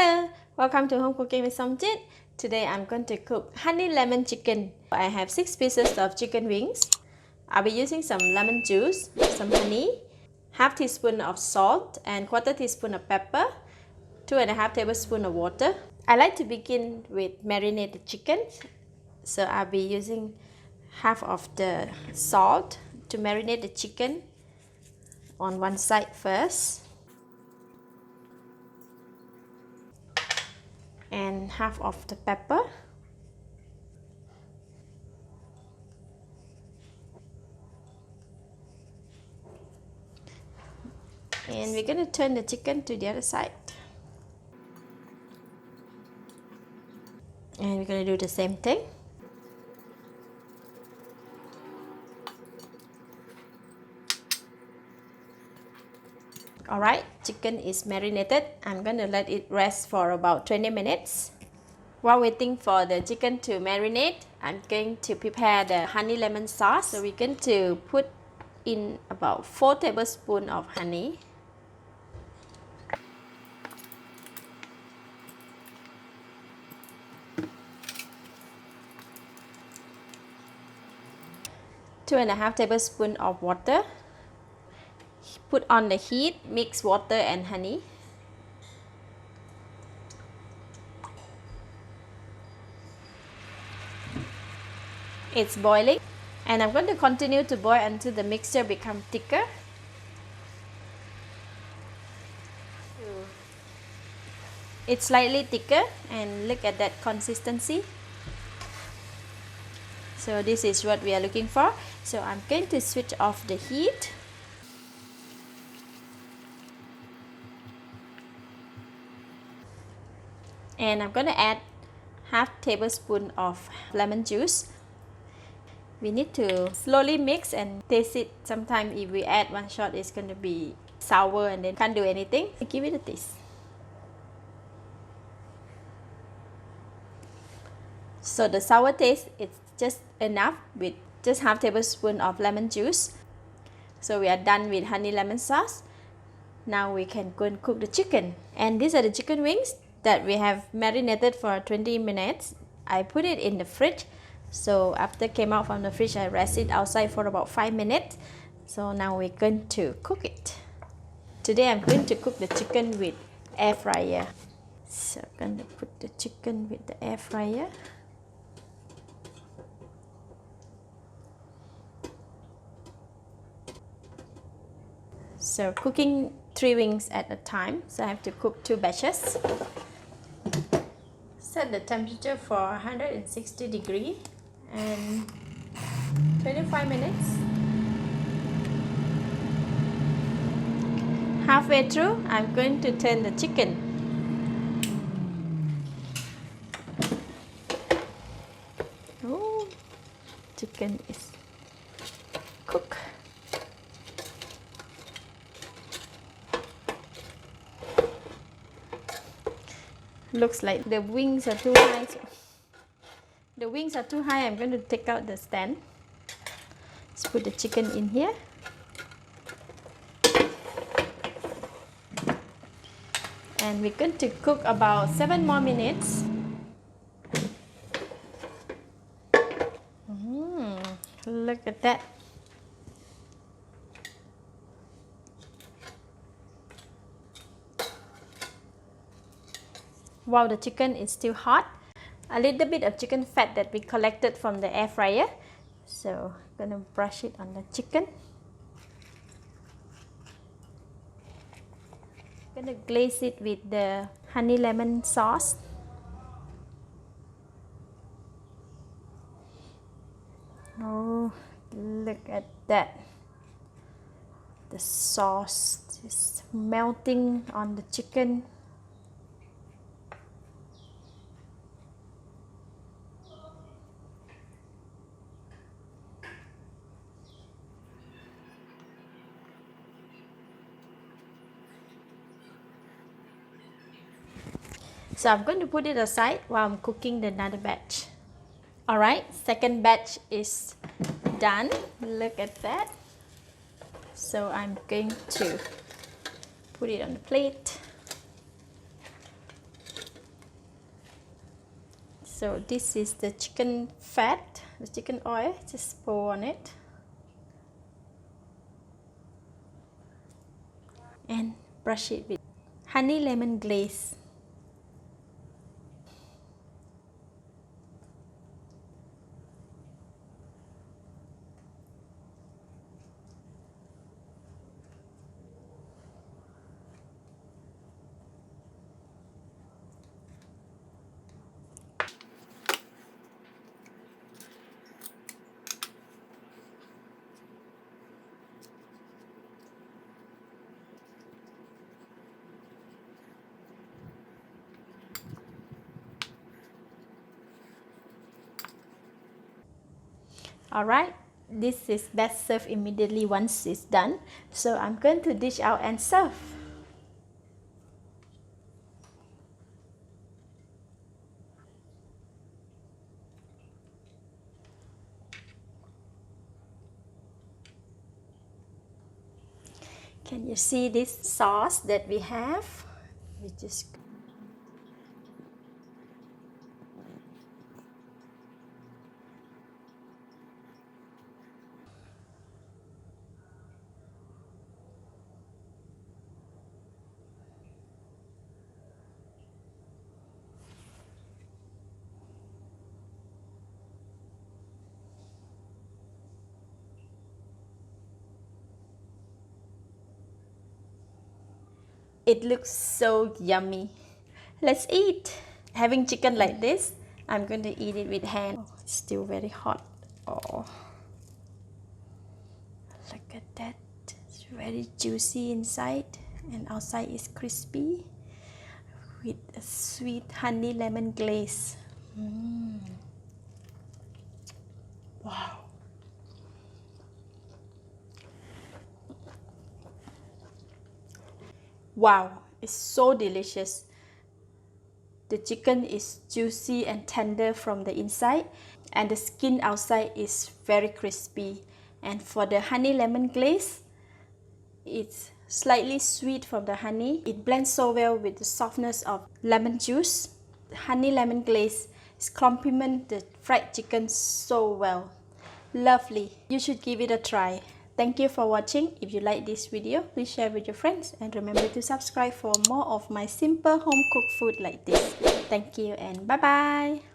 Hello, welcome to Home Cooking with Somjit. Today I'm going to cook honey lemon chicken. I have 6 pieces of chicken wings. I'll be using some lemon juice, some honey, half teaspoon of salt and quarter teaspoon of pepper, 2.5 tablespoons of water. I like to begin with marinated chicken. So I'll be using half of the salt to marinate the chicken on one side first. And half of the pepper. And we're going to turn the chicken to the other side. And we're going to do the same thing. Alright, chicken is marinated. I'm going to let it rest for about 20 minutes. While waiting for the chicken to marinate, I'm going to prepare the honey lemon sauce. So we're going to put in about 4 tablespoons of honey. Two and a half tablespoons of water. Put on the heat, mix water and honey. It's boiling and I'm going to continue to boil until the mixture becomes thicker. It's slightly thicker and look at that consistency. So this is what we are looking for. So I'm going to switch off the heat. And I'm going to add half tablespoon of lemon juice. We need to slowly mix and taste it. Sometimes if we add one shot, it's going to be sour and then can't do anything. Give it a taste. So the sour taste is just enough with just half tablespoon of lemon juice. So we are done with honey lemon sauce. Now we can go and cook the chicken. And these are the chicken wings that we have marinated for 20 minutes. I put it in the fridge. So after came out from the fridge, I rest it outside for about 5 minutes. So now we're going to cook it. Today I'm going to cook the chicken with air fryer. So I'm going to put the chicken with the air fryer. So cooking 3 wings at a time. So I have to cook 2 batches. Set the temperature for 160 degrees and 25 minutes. Halfway through, I'm going to turn the chicken. Oh, chicken is cooked. Looks like the wings are too high. The wings are too high. I'm going to take out the stand. Let's put the chicken in here. And we're going to cook about 7 more minutes. Look at that. While the chicken is still hot, a little bit of chicken fat that we collected from the air fryer. So I'm going to brush it on the chicken. I'm going to glaze it with the honey lemon sauce. Oh, look at that. The sauce is melting on the chicken. So I'm going to put it aside while I'm cooking the another batch. Alright, second batch is done. Look at that. So I'm going to put it on the plate. So this is the chicken fat, the chicken oil, just pour on it. And brush it with honey lemon glaze. Alright, this is best served immediately once it's done. So I'm going to dish out and serve. Can you see this sauce that we have? We just It looks so yummy. Let's eat. Having chicken like this, I'm going to eat it with hand. Oh, it's still very hot. Oh, look at that. It's very juicy inside and outside is crispy with a sweet honey lemon glaze. Wow. Wow, it's so delicious. The chicken is juicy and tender from the inside, and the skin outside is very crispy. And for the honey lemon glaze, it's slightly sweet from the honey. It blends so well with the softness of lemon juice. The honey lemon glaze is complement the fried chicken so well. Lovely. You should give it a try. Thank you for watching. If you like this video, please share with your friends and remember to subscribe for more of my simple home cooked food like this. Thank you and bye bye.